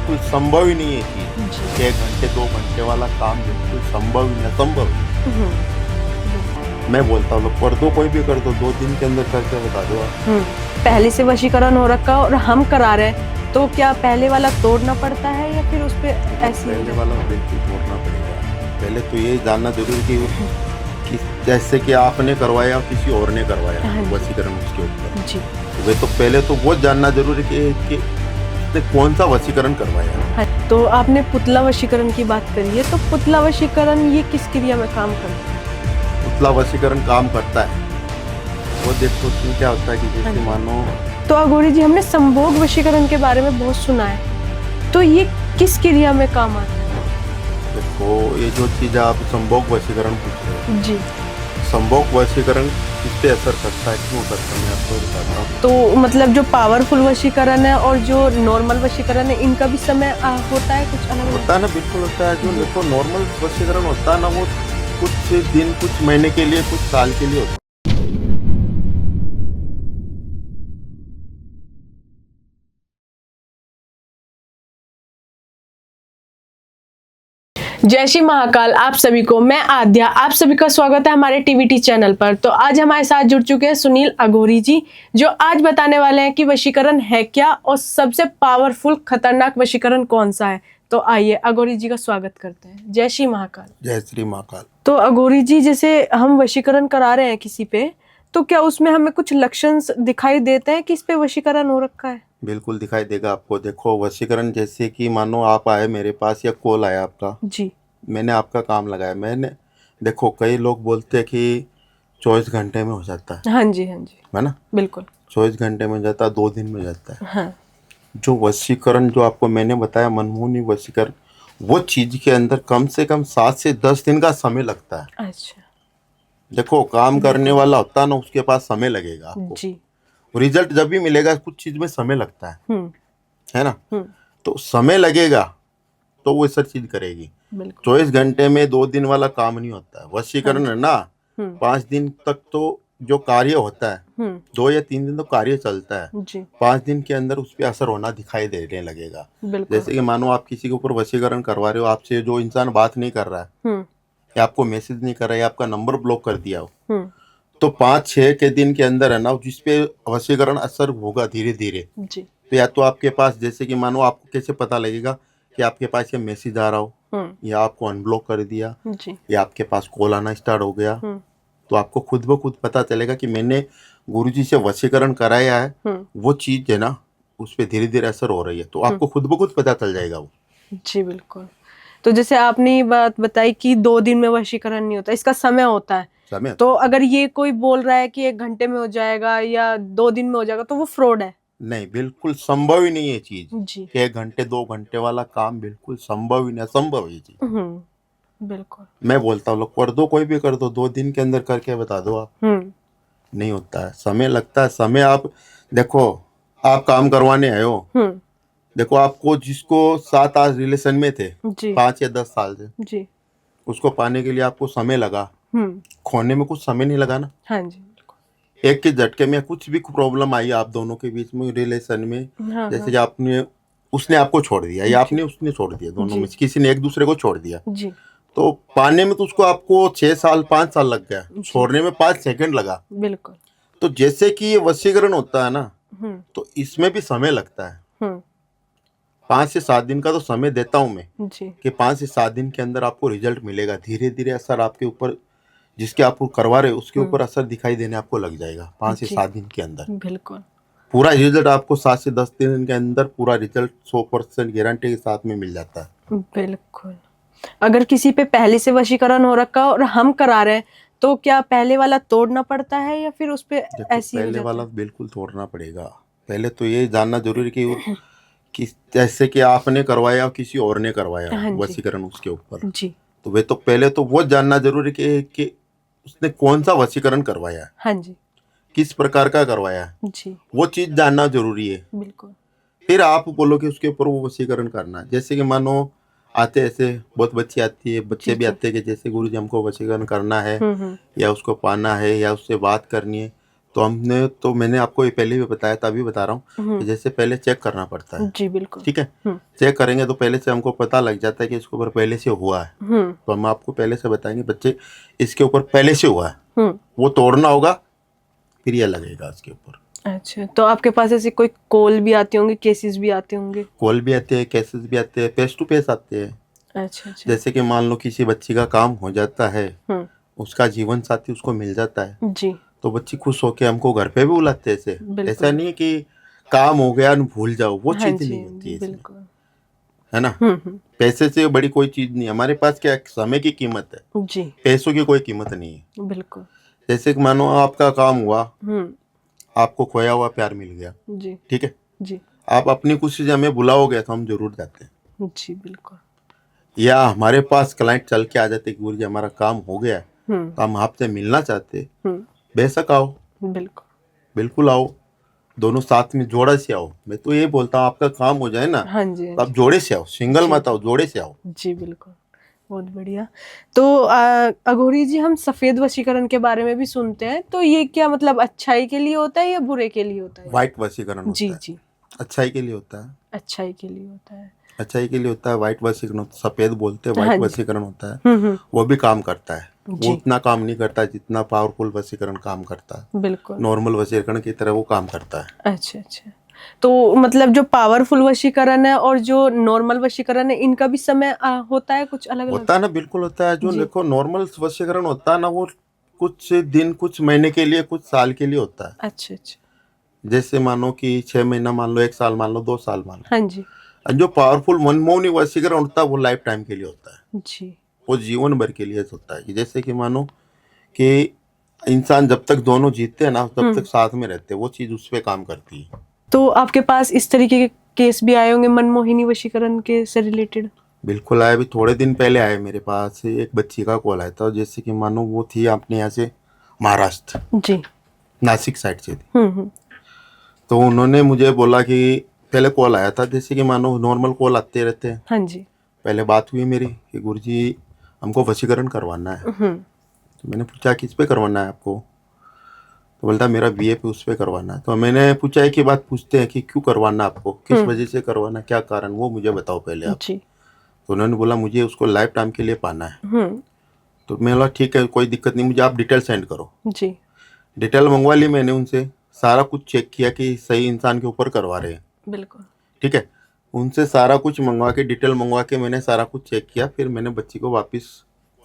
बिल्कुल संभव ही नहीं है चीज। जी। 1 घंटे 2 घंटे वाला काम बिल्कुल संभव ही नहीं, असंभव है। हम्म। मैं बोलता हूँ लोग कर दो, कोई भी कर दो, 2 दिन के अंदर करके बता दो आप। पहले से वशीकरण हो रखा और हम करा रहे हैं, तो क्या पहले वाला तोड़ना पड़ता है या फिर उस पे ऐसी पहले वाला बिल्कुल तोड़ना पड़ेगा। पहले तो ये जानना जरूरी कि जैसे कि आपने करवाया और किसी और ने करवाया हाँ जी। वशीकरण उसके ऊपर, जी। वे तो पहले तो वो जानना जरूरी कि उसने कौन सा वशीकरण करवाया। हाँ, तो आपने पुतला वशीकरण की बात करी है, तो पुतला वशीकरण ये किस क्रिया में काम करता है? पुतला वशीकरण काम करता है, वो देखो उसमें क्या होता है कि हाँ जैसे जी। मानो तो अघोरी जी, हमने संभोग वशीकरण के बारे में बहुत सुना है, तो ये किस क्रिया में काम आता है? देखो ये जो चीज आप संभोग वशीकरण पूछ रहे हो, जी। संभोग वशीकरण किस पे असर करता है, क्यों करता है, मैं आपको बताता हूँ। तो मतलब जो पावरफुल वशीकरण है और जो नॉर्मल वशीकरण है, इनका भी समय होता है कुछ अलग होता है ना, बिल्कुल होता है। जो जी। देखो नॉर्मल वशीकरण होता है ना, वो कुछ दिन कुछ महीने के लिए कुछ साल के लिए होता है। जय श्री महाकाल। आप सभी को मैं आद्या, आप सभी का स्वागत है हमारे टीवीटी चैनल पर। तो आज हमारे साथ जुड़ चुके हैं सुनील अघोरी जी, जो आज बताने वाले हैं कि वशीकरण है क्या और सबसे पावरफुल खतरनाक वशीकरण कौन सा है। तो आइए अघोरी जी का स्वागत करते हैं। जय श्री महाकाल। जय श्री महाकाल। तो अघोरी जी, जैसे हम वशीकरण करा रहे हैं किसी पे, तो क्या उसमें हमें कुछ लक्षण दिखाई देते हैं कि इस पे वशीकरण हो रखा है? बिल्कुल दिखाई देगा आपको। देखो वशीकरण जैसे कि मानो आप आए मेरे पास या कॉल आया आपका, जी। मैंने आपका काम लगाया, मैंने देखो कई लोग बोलते हैं कि 24 घंटे में हो जाता हाँ जी, हाँ जी, है ना, बिल्कुल। 24 घंटे में हो जाता है, 2 दिन में हो जाता है। हाँ। जो वशीकरण जो आपको मैंने बताया मनमोहनी वशीकरण, वो चीज के अंदर कम से कम 7 से 10 दिन का समय लगता है। अच्छा। देखो काम करने वाला होता है ना, उसके पास समय लगेगा आपको, जी। रिजल्ट जब भी मिलेगा, कुछ चीज में समय लगता है ना। हम्म। तो समय लगेगा तो वो सब चीज करेगी। बिल्कुल। 24 घंटे में 2 दिन वाला काम नहीं होता है हाँ वशीकरण, जी। है ना। हम्म। 5 दिन तक तो जो कार्य होता है, हम्म। 2 या 3 दिन तो कार्य चलता है। जी। 5 दिन के अंदर उस पर असर होना दिखाई देने लगेगा। बिल्कुल। जैसे कि मानो आप किसी के ऊपर वशीकरण करवा रहे हो, आपसे जो इंसान बात नहीं कर रहा है हम्म। या आपको मैसेज नहीं कर रहा है या आपका नंबर ब्लॉक कर दिया हो, हम्म। तो 5-6 के दिन के अंदर है ना, जिसपे वशीकरण असर होगा धीरे धीरे। जी। तो या तो आपके पास, जैसे कि मानो आपको कैसे पता लगेगा कि आपके पास ये मैसेज आ रहा हो, या आपको अनब्लॉक कर दिया, जी। या आपके पास कॉल आना स्टार्ट हो गया, हम्म। तो आपको खुद ब खुद पता चलेगा कि मैंने गुरुजी से वशीकरण कराया है, वो चीज है ना उस पर धीरे धीरे असर हो रही है, तो आपको खुद ब खुद पता चल जाएगा वो। जी बिल्कुल। तो जैसे आपने ये बात बताई कि 2 दिन में वशीकरण नहीं होता, इसका समय होता है। समय तो अगर ये कोई बोल रहा है कि 1 घंटे में हो जाएगा या 2 दिन में हो जाएगा, तो वो फ्रॉड है। नहीं, बिल्कुल संभव ही नहीं है चीज। जी। 1 घंटे 2 घंटे वाला काम बिल्कुल संभव ही नहीं, असंभव है चीज। बिल्कुल। मैं बोलता हूँ लोग कर दो, कोई भी कर दो, 2 दिन के अंदर करके बता दो आप। नहीं होता है, समय लगता है। समय आप देखो, आप काम करवाने आए हो, देखो आपको जिसको 7 आज रिलेशन में थे, जी। 5 या 10 साल से, जी। उसको पाने के लिए आपको समय लगा, खोने में कुछ समय नहीं लगा ना। हाँ जी, एक के झटके में कुछ भी प्रॉब्लम आई आप दोनों के बीच में रिलेशन में, हाँ, जैसे हाँ। कि आपने, उसने आपको छोड़ दिया या जी। उसने छोड़ दिया, दोनों जी। में से किसी ने एक दूसरे को छोड़ दिया, जी। तो पाने में तो उसको आपको 6 साल 5 साल लग गया, जी। छोड़ने में 5 सेकंड लगा। बिल्कुल। तो जैसे कि ये वशीकरण होता है ना, हम्म। तो इसमें भी समय लगता है। हम्म। 5 से 7 दिन का तो समय देता हूँ मैं, जी। कि 5 से 7 दिन के अंदर आपको रिजल्ट मिलेगा। धीरे धीरे असर आपके ऊपर, जिसके आप करवा रहे हो उसके ऊपर असर दिखाई देने आपको लग जाएगा 5 से 7 दिन के अंदर। बिल्कुल। पूरा रिजल्ट आपको 7 से 10 दिन के अंदर पूरा रिजल्ट 100% गारंटी के साथ में मिल जाता है। बिल्कुल। अगर किसी पे पहले से वशीकरण हो रखा और हम करा रहे हैं, तो क्या पहले वाला तोड़ना पड़ता है या फिर उस पे देखो ऐसे ही हो पहले जाता वाला है? बिल्कुल तोड़ना पड़ेगा। पहले तो ये जानना जरूरी कि जैसे कि आपने करवाया और किसी और ने करवाया हाँ जी। वशीकरण उसके ऊपर, जी। तो वे तो पहले तो वो जानना जरूरी कि उसने कौन सा वशीकरण करवाया है, हाँ जी। किस प्रकार का करवाया है, जी। वो चीज जानना जरूरी है। बिल्कुल। फिर आप बोलो कि उसके ऊपर वो वशीकरण करना है। जैसे कि मानो आते ऐसे बहुत बच्ची आती है, बच्चे जी। भी जी। आते हैं कि जैसे गुरुजी हमको वशीकरण करना है, हम्म। या उसको पाना है, या उससे बात करनी है, तो मैंने आपको ये पहले भी बताया था, अभी बता रहा हूँ कि जैसे पहले चेक करना पड़ता है। जी बिल्कुल। ठीक है, चेक करेंगे तो पहले से हमको पता लग जाता है कि इसके ऊपर पहले से हुआ है। तो हम आपको पहले से बताएंगे बच्चे इसके ऊपर पहले से हुआ है, वो तोड़ना होगा फिर ये लगेगा उसके ऊपर। अच्छा, तो आपके पास ऐसे कोई कॉल भी आते होंगे, केसेस भी आते होंगे? कॉल भी आते हैं, केसेस भी आते हैं, फेस टू फेस आते हैं। अच्छा अच्छा। जैसे कि मान लो किसी बच्ची का काम हो जाता है, उसका जीवन साथी उसको मिल जाता है, जी, तो बच्ची खुश होके हमको घर पे भी बुलाते हैं। ऐसे बिल्कुल। ऐसा नहीं है कि काम हो गया न भूल जाओ, वो हाँ चीज जी, नहीं होती है इसमें, बिल्कुल। है ना। पैसे से बड़ी कोई चीज नहीं, हमारे पास क्या समय की कीमत है, जी पैसों की कोई कीमत नहीं है। बिल्कुल। जैसे कि मानो आपका काम हुआ, आपको खोया हुआ प्यार मिल गया, जी ठीक है, जी आप अपनी खुशी से हमें बुलाओगे तो हम जरूर जाते हैं। जी बिल्कुल। या हमारे पास क्लाइंट चल के आ जाते कि गुरु जी हमारा काम हो गया है, तो हम आपसे मिलना चाहते, बेशक आओ, बिल्कुल बिल्कुल आओ, दोनों साथ में जोड़े से आओ। मैं तो ये बोलता हूँ आपका काम हो जाए ना, हाँ जी, हाँ तो आप जी। जोड़े से आओ, सिंगल जी। मत आओ, जोड़े से आओ। जी बिल्कुल, बहुत बढ़िया। तो अघोरी जी, हम सफेद वशीकरण के बारे में भी सुनते हैं, तो ये क्या मतलब अच्छाई के लिए होता है या बुरे के लिए होता है? व्हाइट वशीकरण जी होता है, जी, अच्छाई के लिए होता है, अच्छाई के लिए होता है। अच्छाई के लिए होता है। व्हाइट वशीकरण सफेद बोलते हैं, हाँ व्हाइट जी। वशीकरण होता है, वो भी काम करता है। वो जी उतना काम नहीं करता जितना पावरफुल वशीकरण काम करता है। बिल्कुल। नॉर्मल वशीकरण की तरह वो काम करता है। अच्छा अच्छा, तो मतलब जो पावरफुल वशीकरण है और जो नॉर्मल वशीकरण है, इनका भी समय होता है कुछ अलग अलग? होता है ना, बिल्कुल होता है। जो जी। देखो नॉर्मल वशीकरण होता है ना, वो कुछ दिन, कुछ महीने के लिए, कुछ साल के लिए होता है। अच्छा अच्छा। जैसे मानो कि 6 महीना मान लो, 1 साल मान लो, 2 साल मान लो। हाँ जी। और जो पावरफुल मनमोहनी वशीकरण होता है वो लाइफ टाइम के लिए होता है, जी वो जीवन भर के लिए होता है। कि जैसे कि मानो कि इंसान जब तक दोनों जीतते हैं ना, तब तक साथ में रहते हैं, वो चीज उस पर काम करती है। तो आपके पास इस तरीके के केस भी आए होंगे मनमोहिनी वशीकरण के से रिलेटेड? बिल्कुल आया, अभी थोड़े दिन पहले आए मेरे पास एक बच्ची का कॉल आया था। जैसे कि मानो वो थी अपने यहाँ से महाराष्ट्र, जी। नासिक साइड से थी। तो उन्होंने मुझे बोला कि पहले कॉल आया था, जैसे कि मानो नॉर्मल कॉल आते रहते हैं। हाँ जी। पहले बात हुई मेरी कि गुरुजी हमको वशीकरण करवाना है। तो मैंने पूछा किस पे करवाना है आपको, तो बोलता मेरा बीए पे उस पे करवाना है। तो मैंने पूछा एक ही बात पूछते हैं कि क्यों करवाना है आपको, किस वजह से करवाना, क्या कारण, वो मुझे बताओ पहले आप। जी। तो उन्होंने बोला मुझे उसको लाइफ टाइम के लिए पाना है। तो मैंने बोला ठीक है, कोई दिक्कत नहीं, मुझे आप डिटेल सेंड करो। जी डिटेल मंगवा ली मैंने उनसे, सारा कुछ चेक किया कि सही इंसान के ऊपर करवा रहे हैं। बिल्कुल। ठीक है, उनसे सारा कुछ मंगवा के, डिटेल मंगवा के मैंने सारा कुछ चेक किया। फिर मैंने बच्ची को वापस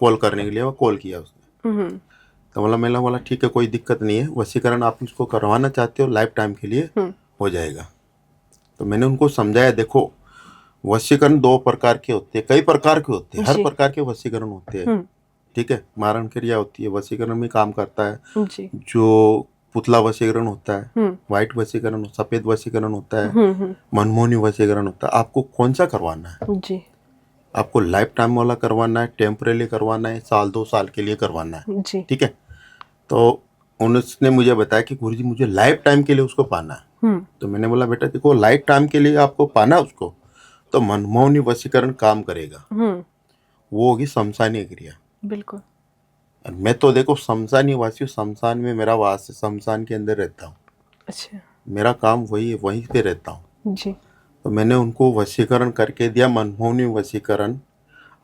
कॉल करने के लिए वो कॉल किया उसने। तो मैंने बोला ठीक है, कोई दिक्कत नहीं है, वशीकरण आप उसको करवाना चाहते हो लाइफ टाइम के लिए, हो जाएगा। तो मैंने उनको समझाया देखो वशीकरण 2 प्रकार के होते हैं, कई प्रकार के होते हैं, हर जी। प्रकार के वशीकरण होते हैं। ठीक है, मारण क्रिया होती है, वशीकरण में काम करता है। जी। जो पुतला वशीकरण होता है, व्हाइट वशीकरण, सफेद वशीकरण होता है, मनमोहनी वशीकरण होता है। आपको कौन सा करवाना है? जी आपको लाइफ टाइम वाला करवाना है, टेम्परेली करवाना है, साल 2 साल के लिए करवाना है? जी। ठीक है, तो उन्होंने मुझे बताया कि गुरुजी मुझे लाइफ टाइम के लिए उसको पाना है। तो मैंने बोला बेटा देखो लाइफ टाइम के लिए आपको पाना है उसको, तो मनमोहनी वशीकरण काम करेगा, वो होगी शमशानी क्रिया। बिल्कुल। और मैं तो देखो शमशानी वासी हूँ, शमशान में मेरा वास है, शमशान के अंदर रहता हूँ। अच्छा। मेरा काम वही है, वहीं पे रहता हूँ। जी। तो मैंने उनको वशीकरण करके दिया, मनमोहनी वशीकरण।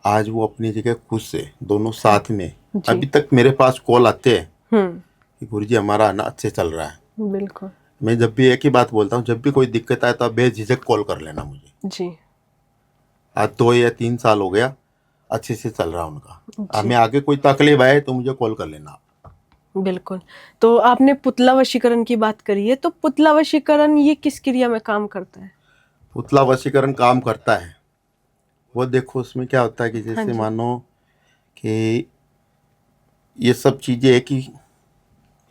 आज वो अपनी जगह खुश है, दोनों साथ में। जी। अभी तक मेरे पास कॉल आते हैं कि गुरुजी हमारा आना अच्छे चल रहा है। बिल्कुल। मैं जब भी एक ही बात बोलता हूँ, जब भी कोई दिक्कत आए तो आप बेझिझक कॉल कर लेना मुझे। जी। आज 2 या 3 साल हो गया, अच्छे से चल रहा है उनका। जी। हमें आगे कोई तकलीफ आए तो मुझे कॉल कर लेना आप। बिल्कुल। तो आपने पुतला वशीकरण की बात करी है, तो पुतला वशीकरण ये किस क्रिया में काम करता है? पुतला वशीकरण काम करता है, वो देखो उसमें क्या होता है कि हाँ जैसे जी। मानो कि ये सब चीजें एक ही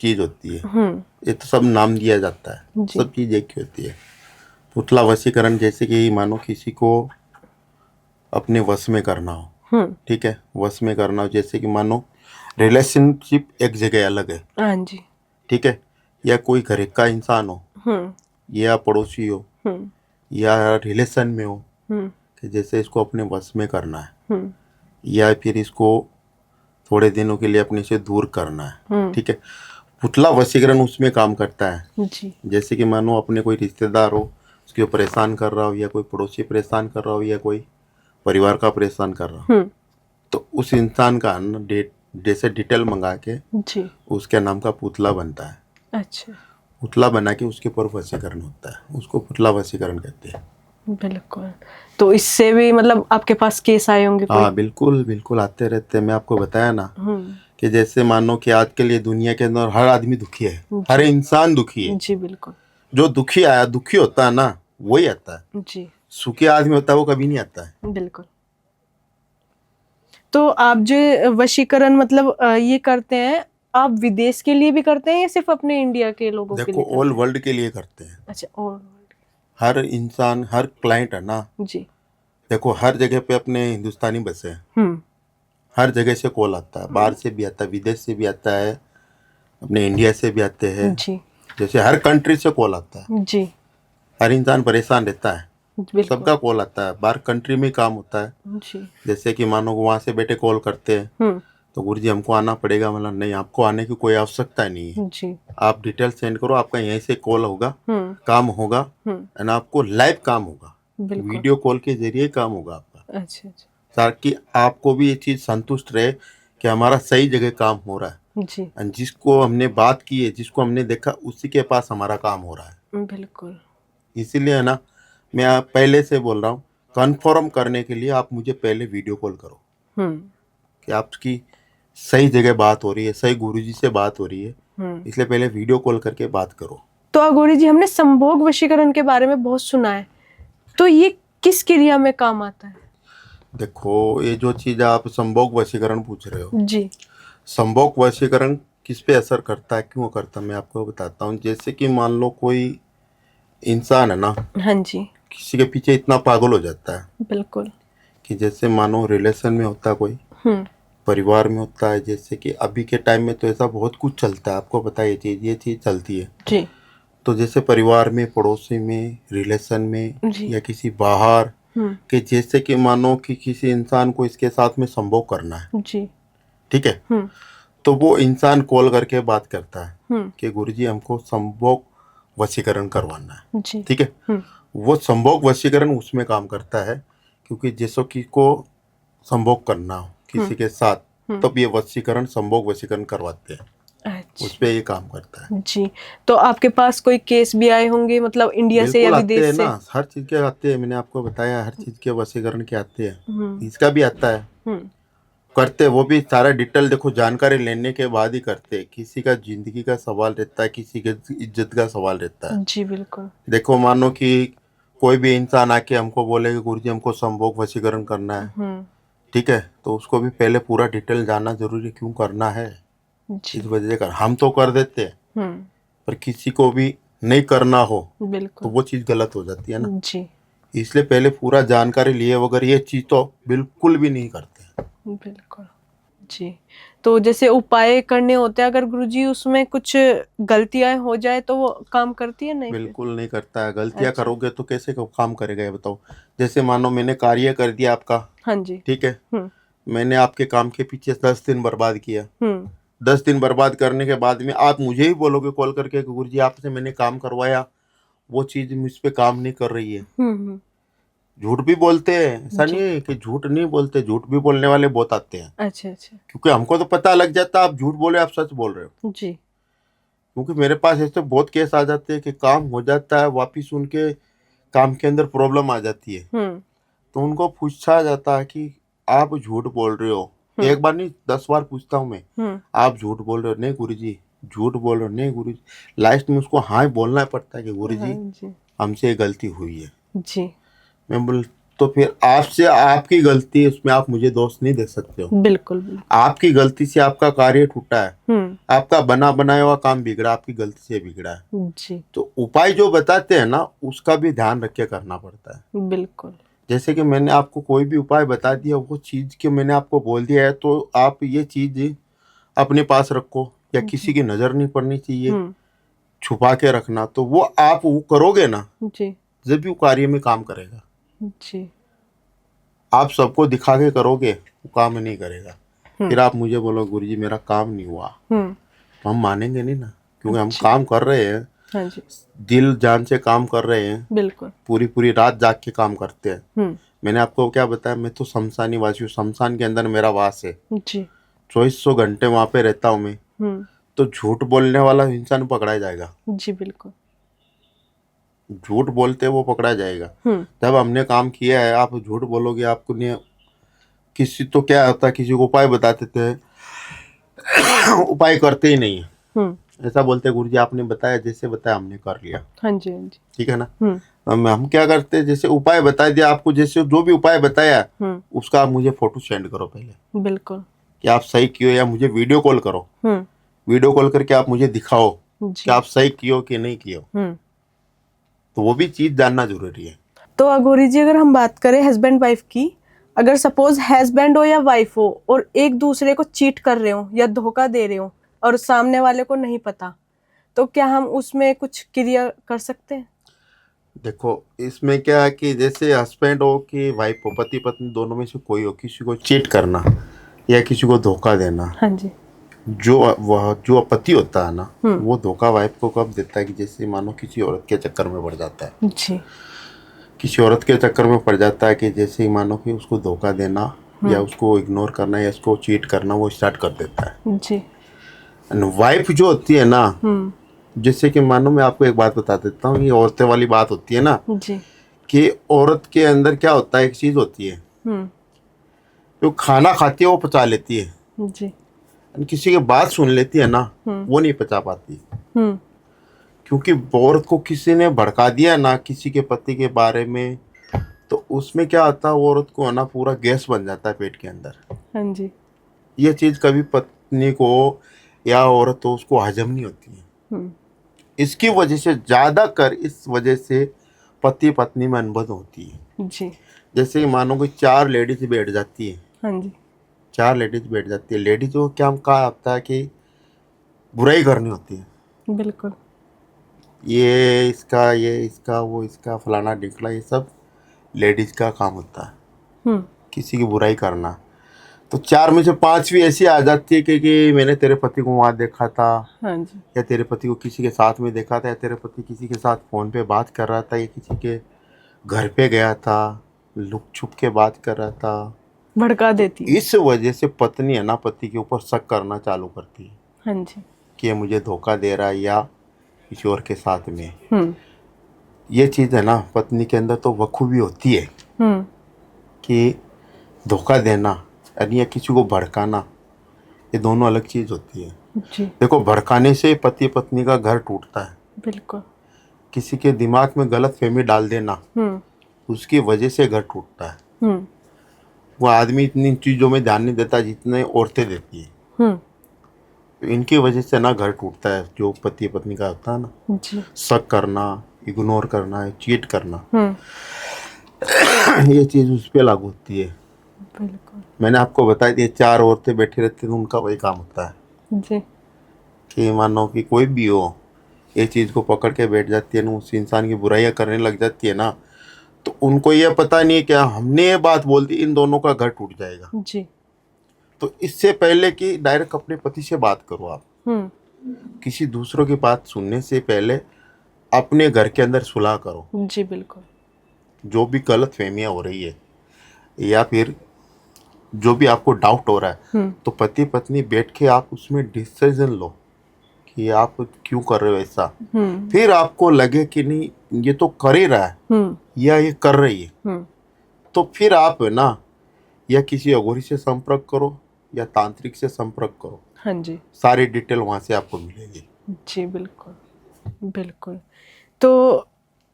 चीज होती है, ये तो सब नाम दिया जाता है, जी। सब चीज एक ही होती है। पुतला वशीकरण जैसे कि मानो किसी को अपने वश में करना हो, ठीक है, वश में करना हो, जैसे कि मानो रिलेशनशिप एक जगह अलग है, हाँ जी। ठीक है, या कोई घर का इंसान हो, या पड़ोसी हो, या रिलेशन में हो, कि जैसे इसको अपने वश में करना है, या फिर इसको थोड़े दिनों के लिए अपने से दूर करना है, ठीक है, पुतला वशीकरण उसमें काम करता है। जी जैसे कि मानो अपने कोई रिश्तेदार हो, उसके परेशान कर रहा हो, या कोई पड़ोसी परेशान कर रहा हो, या कोई परिवार का परेशान कर रहा हो, तो उस इंसान का जैसे डिटेल मंगा के जी उसके नाम का पुतला बनता है। अच्छा पुतला बना के उसके ऊपर वशीकरण होता है, उसको पुतला वशीकरण कहते हैं। बिल्कुल। तो इससे भी मतलब आपके पास केस आए होंगे कोई? हाँ बिल्कुल बिल्कुल आते रहते हैं। मैं आपको बताया ना कि जैसे मानो कि आज के लिए दुनिया के अंदर हर आदमी दुखी है, हर इंसान दुखी है। जी बिल्कुल। जो दुखी होता है ना वही आता है। जी सुखी आदमी होता है वो कभी नहीं आता है। बिल्कुल। तो आप जो वशीकरण मतलब ये करते हैं, आप विदेश के लिए भी करते हैं या सिर्फ अपने इंडिया के लोगों के देखो लिए ऑल करते वर्ल्ड के लिए करते हैं। हैं? अच्छा और हर इंसान, हर क्लाइंट है ना, जी देखो हर जगह पे अपने हिंदुस्तानी बसे हैं। हम्म हर जगह से कॉल आता है, बाहर से भी आता है, विदेश से भी आता है, अपने इंडिया से भी आते हैं। जी जैसे हर कंट्री से कॉल आता है। जी हर इंसान परेशान रहता है, बिल्कुल सबका कॉल आता है। बाहर कंट्री में काम होता है। जी जैसे कि मानो वहाँ से बेटे कॉल करते हैं तो गुरुजी हमको आना पड़ेगा, मतलब नहीं, आपको आने की कोई आवश्यकता नहीं है। जी आप डिटेल सेंड करो, आपका यहीं से कॉल होगा, काम होगा, एंड आपको लाइव काम होगा, बिल्कुल। वीडियो कॉल के जरिए काम होगा आपका, अच्छा अच्छा ताकि आपको भी ये चीज़ संतुष्ट रहे कि हमारा सही जगह काम हो रहा है, जी एंड जिसको हमने बात की है, जिसको हमने देखा, उसी के पास हमारा काम हो रहा है। बिल्कुल इसीलिए है ना, मैं आप पहले से बोल रहा हूँ, कन्फर्म करने के लिए आप मुझे पहले वीडियो कॉल करो कि आपकी सही जगह बात हो रही है, सही गुरुजी से बात हो रही है, इसलिए पहले वीडियो कॉल करके बात करो। तो अघोरी जी, हमने संभोग वशीकरण के बारे में बहुत सुना है, तो ये किस क्रिया में काम आता है? देखो ये जो चीज़ आप संभोग वशीकरण पूछ रहे हो, जी संभोग वशीकरण किस पे असर करता है, क्यों करता है, मैं आपको बताता हूँ। जैसे कि मान लो कोई इंसान है ना, हाँ जी किसी के पीछे इतना पागल हो जाता है बिल्कुल। कि जैसे मानो रिलेशन में होता है कोई, परिवार में होता है। जैसे कि अभी के टाइम में तो ऐसा बहुत कुछ चलता है, आपको पता है ये चीज़ चलती है। जी तो जैसे परिवार में, पड़ोसी में, रिलेशन में, जी या किसी बाहर कि जैसे कि मानो कि किसी इंसान को इसके साथ में संभोग करना है, जी ठीक है, तो वो इंसान कॉल करके बात करता है कि गुरुजी हमको संभोग वशीकरण करवाना है, जी ठीक है। वो संभोग वशीकरण उसमें काम करता है, क्योंकि जैसो कि को संभोग करना हो किसी के साथ, तब ये वशीकरण, संभोग वशीकरण करवाते हैं, उस अच्छा पे ये काम करता है। जी। तो आपके पास कोई केस भी आए होंगे, मतलब इंडिया से या बिल्कुल आते विदेश हैं से? ना, हर चीज के आते हैं। मैंने आपको बताया हर चीज के वशीकरण के आते हैं, इसका भी आता है। करते वो भी सारा डिटेल, देखो जानकारी लेने के बाद ही करते हैं। किसी का जिंदगी का सवाल रहता है, किसी के इज्जत का सवाल रहता है। जी बिल्कुल। देखो मानो कि कोई भी इंसान आके हमको बोले कि गुरुजी हमको संभोग वशीकरण करना है, ठीक है, तो उसको भी पहले पूरा डिटेल जानना जरूरी है, क्यों करना है, जी इस वजह से कर। हम तो कर देते हैं, हम्म पर किसी को भी नहीं करना हो तो बिल्कुल वो चीज़ गलत हो जाती है ना। जी इसलिए पहले पूरा जानकारी लिए बगैर ये चीज़ तो बिल्कुल भी नहीं करते। बिल्कुल जी। तो जैसे उपाय करने होते हैं, अगर गुरुजी उसमें कुछ गलतियां हो जाए तो वो काम करती है नहीं फिर? बिल्कुल नहीं करता है। गलतियां अच्छा करोगे तो कैसे काम करेगा ये बताओ। जैसे मानो मैंने कार्य कर दिया आपका, हाँ जी ठीक है, मैंने आपके काम के पीछे 10 दिन बर्बाद किया। हम्म 10 दिन बर्बाद करने के बाद में आप मुझे ही बोलोगे कॉल करके कि गुरुजी आपसे मैंने काम करवाया, वो चीज़ मुझ पे काम नहीं कर रही है। हम्म झूठ भी बोलते हैं, ऐसा नहीं जी है कि झूठ नहीं बोलते, झूठ भी बोलने वाले बहुत आते हैं, अच्छा अच्छा क्योंकि हमको तो पता लग जाता है आप झूठ बोले, आप सच बोल रहे हो। जी क्योंकि मेरे पास ऐसे बहुत केस आ जाते हैं कि काम हो जाता है, वापिस उनके काम के अंदर प्रॉब्लम आ जाती है, तो उनको पूछा जाता है कि आप झूठ बोल रहे हो। एक बार नहीं 10 बार पूछता हूँ मैं, आप झूठ बोल रहे हो, नहीं गुरुजी झूठ बोल रहे हो, नहीं गुरुजी। लास्ट में उसको हाँ ही बोलना पड़ता है कि हाँ गुरुजी जी हमसे ये गलती हुई है। जी मैं बोल, तो फिर आपसे आपकी गलती है, उसमें आप मुझे दोष नहीं दे सकते हो। बिल्कुल बिल्कुल आपकी गलती से आपका कार्य टूटा है, हम्म आपका बना बनाया हुआ काम बिगड़ा, आपकी गलती से बिगड़ा है। जी तो उपाय जो बताते हैं ना, उसका भी ध्यान रख के करना पड़ता है। बिल्कुल जैसे कि मैंने आपको कोई भी उपाय बता दिया, वो चीज़ के मैंने आपको बोल दिया है, तो आप ये चीज़ अपने पास रखो, या किसी की नज़र नहीं पड़नी चाहिए, छुपा के रखना। तो वो आप वो करोगे ना, जी जब भी वो कार्य में काम करेगा। जी आप सबको दिखा के करोगे, वो काम नहीं करेगा। फिर आप मुझे बोलो गुरुजी मेरा काम नहीं हुआ, तो हम मानेंगे नहीं ना, क्योंकि हम काम कर रहे हैं, हाँ जी, दिल जान से काम कर रहे हैं, बिल्कुल। पूरी पूरी रात जाग के काम करते हैं। हम्म। मैंने आपको क्या बताया, मैं तो शमशानी वासी हूँ, शमशान के अंदर मेरा वास है, जी। 2400 घंटे वहां पे रहता हूँ मैं। हम्म। तो झूठ बोलने वाला इंसान पकड़ा जाएगा, जी बिल्कुल। झूठ बोलते वो पकड़ा जाएगा। हम्म। जब हमने काम किया है, आप झूठ बोलोगे, आपको नहीं। किसी तो क्या होता है, किसी को उपाय बताते थे, उपाय करते ही नहीं है। हम्म। ऐसा बोलते गुरु जी आपने बताया, जैसे बताया हमने कर लिया, हाँ जी, हाँ जी। ठीक है ना। हम्म। हम क्या करते हैं, जैसे उपाय बता दिया आपको, जैसे जो भी उपाय बताया उसका आप मुझे फोटो सेंड करो पहले, बिल्कुल। कि आप सही किए, या मुझे वीडियो कॉल करो, हम्म। वीडियो कॉल करके आप मुझे दिखाओ कि जी। आप सही किए कि नहीं किए। तो वो भी चीज जानना जरूरी है। तो अघोरी जी, अगर हम बात करें हस्बैंड वाइफ की, अगर सपोज हस्बैंड हो या वाइफ हो और एक दूसरे को चीट कर रहे हो या धोखा दे रहे हो और सामने वाले को नहीं पता, तो क्या हम उसमें कुछ क्रिया कर सकते हैं? देखो इसमें क्या है कि जैसे हस्बैंड हो कि वाइफ हो, पति पत्नी दोनों में से कोई हो, किसी को चीट करना या किसी को धोखा देना, हाँ जी। जो पति होता है ना, वो धोखा वाइफ को कब देता है कि जैसे मानो किसी औरत के चक्कर में पड़ जाता है, जी। किसी औरत के चक्कर में पड़ जाता है, कि जैसे ही मानो कि उसको धोखा देना या उसको इग्नोर करना या उसको चीट करना वो स्टार्ट कर देता है। जी। वाइफ जो होती है ना, जैसे कि मानो मैं आपको एक बात बता देता हूँ, ये औरतें वाली बात होती है ना, जी। कि औरत के अंदर क्या होता है, एक चीज होती है, जो खाना खाती है वो पचा लेती है, जी। किसी की बात सुन लेती है ना, वो नहीं पचा पाती। हम्म। क्योंकि औरत को किसी ने भड़का दिया ना किसी के पति के बारे में, तो उसमें क्या होता है, वो औरत को ना पूरा गैस बन जाता है पेट के अंदर। हाँ जी। ये चीज कभी पत्नी को या औरत हो उसको हजम नहीं होती है। इसकी वजह से ज्यादा कर इस वजह से पति पत्नी में अनबन होती है। जी। जैसे कि मानो कि 4 लेडीज बैठ जाती है, हाँ जी। 4 लेडीज बैठ जाती है, लेडीज को क्या कहा होता है कि बुराई करनी होती है, बिल्कुल। ये इसका वो इसका फलाना ढिकला, ये सब लेडीज का काम होता है, किसी की बुराई करना। तो 4 में से 5 भी ऐसी आ जाती है कि मैंने तेरे पति को वहाँ देखा था, हाँ जी। या तेरे पति को किसी के साथ में देखा था, या तेरे पति किसी के साथ फोन पे बात कर रहा था, या किसी के घर पे गया था, लुक छुप के बात कर रहा था। भड़का देती है। इस वजह से पत्नी है ना पति के ऊपर शक करना चालू करती है हाँ जी। कि ये मुझे धोखा दे रहा है या किसी और के साथ में। ये चीज़ है ना पत्नी के अंदर तो बखूबी होती है कि धोखा देना यानी या किसी को भड़काना, ये दोनों अलग चीज़ होती है। जी। देखो भड़काने से पति पत्नी का घर टूटता है, बिल्कुल। किसी के दिमाग में गलत फहमी डाल देना, उसकी वजह से घर टूटता है। वो आदमी इतनी चीज़ों में ध्यान नहीं देता जितने औरतें देती है। तो इनकी वजह से ना घर टूटता है, जो पति पत्नी का होता है ना, जी। शक करना, इग्नोर करना, चीट करना, ये चीज़ उस पर लागू होती है। बिल्कुल। मैंने आपको बता दिया 4 औरतें बैठी रहती हैं, उनका वही काम होता है जी। कि मानो कि कोई भी हो, ये चीज़ को पकड़ के बैठ जाती है ना, उस इंसान की बुराइयां करने लग जाती है ना, तो उनको ये पता नहीं है कि हमने ये बात बोल दी इन दोनों का घर टूट जाएगा। जी। तो इससे पहले कि डायरेक्ट अपने पति से बात करो आप, किसी दूसरों की बात सुनने से पहले अपने घर के अंदर सुलह करो। जी बिल्कुल। जो भी गलत फहमियाँ हो रही है या फिर जो भी आपको डाउट हो रहा है, तो पति पत्नी बैठ के आप उसमें डिसीजन लो कि आप क्यों कर रहे हो ऐसा। फिर आपको लगे कि नहीं ये तो कर ही रहा है या ये कर रही है, तो फिर आप है ना या किसी अघोरी से संपर्क करो या तांत्रिक से संपर्क करो। हाँ जी। सारी डिटेल वहाँ से आपको मिलेगी। जी बिल्कुल। बिल्कुल। तो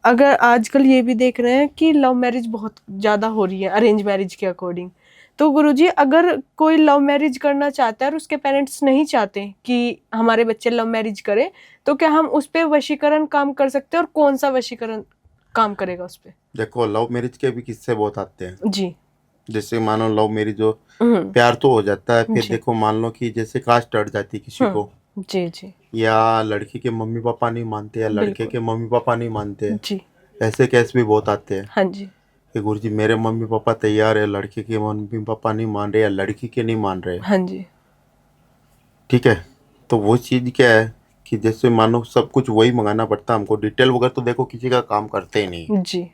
अगर आजकल ये भी देख रहे हैं कि लव मैरिज बहुत ज़्यादा हो रही है अरेंज मैरिज के अकॉर्डिंग, तो गुरुजी अगर कोई लव मैरिज करना चाहता है और उसके पेरेंट्स नहीं चाहते कि हमारे बच्चे लव मैरिज करें, तो क्या हम उस पर वशीकरण काम कर सकते हैं और कौन सा वशीकरण काम करेगा उस पर? देखो लव मैरिज के भी किस्से बहुत आते हैं। जी। जैसे मानो लव मैरिज हो, प्यार तो हो जाता है, फिर देखो मान लो कि जैसे कास्ट अट जाती है किसी को, जी जी, या लड़की के मम्मी पापा नहीं मानते या लड़के के मम्मी पापा नहीं मानते, जी। ऐसे केस भी बहुत आते हैं हाँ जी। कि गुरुजी मेरे मम्मी पापा तैयार है, लड़के के मम्मी पापा नहीं मान रहे या लड़की के नहीं मान रहे। हाँ जी। ठीक है, तो वो चीज़ क्या है कि जैसे मानो सब कुछ वही मंगाना पड़ता है हमको। डिटेल वगैरह तो देखो किसी का काम करते ही नहीं। जी।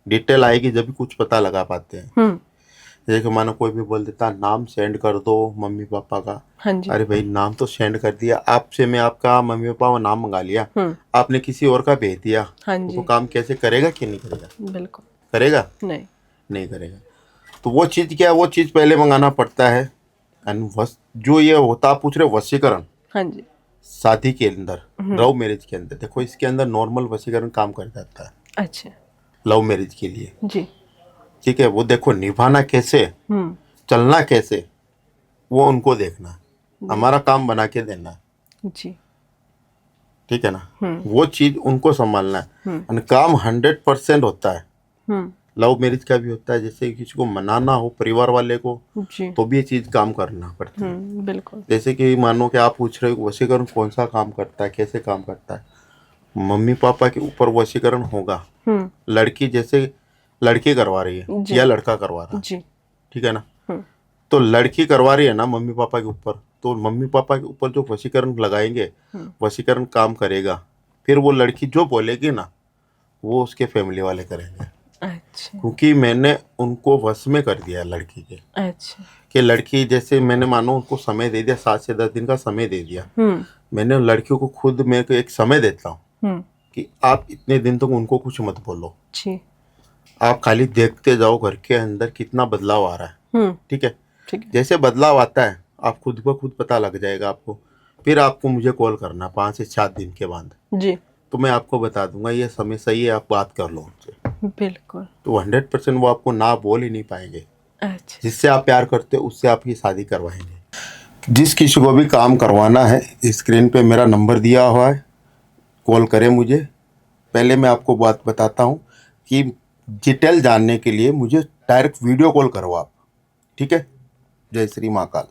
डिटेल आएगी जब भी कुछ पता लगा पाते हैं। हम्म। जैसे कि मानो कोई भी बोल देता नाम सेंड कर दो मम्मी पापा का। हाँ जी। अरे भाई नाम तो सेंड कर दिया आपसे, मैं आपका मम्मी पापा का नाम मंगा लिया, हम्म। आपने किसी और का भेज दिया, हाँ तो जी। वो काम कैसे करेगा कि नहीं करेगा? बिल्कुल करेगा? नहीं। नहीं करेगा। तो वो चीज़ क्या है, वो चीज़ पहले मंगाना पड़ता है। एंड जो ये होता, आप पूछ रहे हो वशीकरण, हाँ जी। शादी के अंदर, लव मैरिज के अंदर, देखो इसके अंदर नॉर्मल वशीकरण काम कर जाता है अच्छा। लव मैरिज के लिए। जी। ठीक है, वो देखो निभाना कैसे, हम्म। चलना कैसे, वो उनको देखना है। हमारा काम बना के देना है। जी। ठीक है ना, वो चीज़ उनको संभालना है। और काम 100% होता है। हम्म। लव मैरिज का भी होता है, जैसे किसी को मनाना हो परिवार वाले को, जी। तो भी ये चीज़ काम करना पड़ता है। बिल्कुल। जैसे कि मानो कि आप पूछ रहे हो वशीकरण कौन सा काम करता है, कैसे काम करता है। मम्मी पापा के ऊपर वशीकरण होगा। लड़की जैसे लड़की करवा रही है जी। या लड़का करवा रहा है, जी। ठीक है ना, तो लड़की करवा रही है ना मम्मी पापा के ऊपर, तो मम्मी पापा के ऊपर जो वशीकरण लगाएंगे, वशीकरण काम करेगा। फिर वो लड़की जो बोलेगी ना, वो उसके फैमिली वाले करेंगे। अच्छा। क्योंकि मैंने उनको वश में कर दिया है लड़की के, अच्छा। कि लड़की जैसे मैंने मानो उनको समय दे दिया, 7 से 10 दिन का समय दे दिया। मैंने लड़कियों को खुद मैं एक समय देता हूँ कि आप इतने दिन तक उनको कुछ मत बोलो। जी। आप खाली देखते जाओ घर के अंदर कितना बदलाव आ रहा है। ठीक है, ठीक है। जैसे बदलाव आता है आप खुद ब खुद पता लग जाएगा आपको। फिर आपको मुझे कॉल करना 5 से 7 दिन के बाद, जी। तो मैं आपको बता दूंगा ये समय सही है, आप बात कर लो उनसे। बिल्कुल। तो 100% वो आपको ना बोल ही नहीं पाएंगे। अच्छा। जिससे आप प्यार करते हो उससे आपकी शादी करवाएंगे। जिस किसी को भी काम करवाना है, स्क्रीन पे मेरा नंबर दिया हुआ है, कॉल करें मुझे। पहले मैं आपको बात बताता हूँ कि डिटेल जानने के लिए मुझे डायरेक्ट वीडियो कॉल करो आप। ठीक है, जय श्री महाकाल।